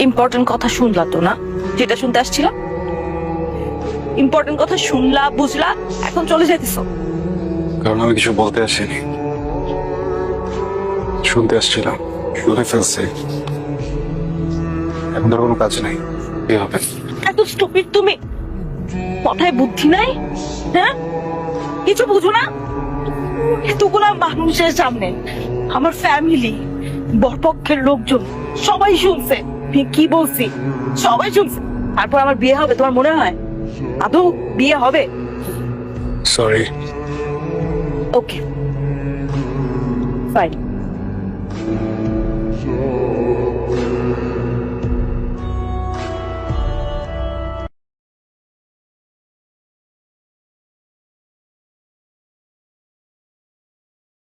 Important কথা শুনলা তো না, যেটা শুনতে আসছিলাম? ইম্পর্টেন্ট কথা শুনলা, বুঝলা, এখন চলে যাইতেছো? কারণ আমি কিছু বলতে আসিনি, শুনতে আসছিলাম। শুনে ফেলছি, এখন ধর কোনো কাজ নেই। কি হবে? এত স্টুপিড তুমি, মাথায় বুদ্ধি নাই? হ্যাঁ, কিছু বুঝো না? এতগুলা মানুষের সামনে আমার ফ্যামিলি, বরপক্ষের লোকজন সবাই শুনছে আমি কি বলছি, সবাই শুনছে। তারপর আমার বিয়ে হবে তোমার মনে হয়? আদৌ বিয়ে হবে? সরি। ওকে, ফাইন।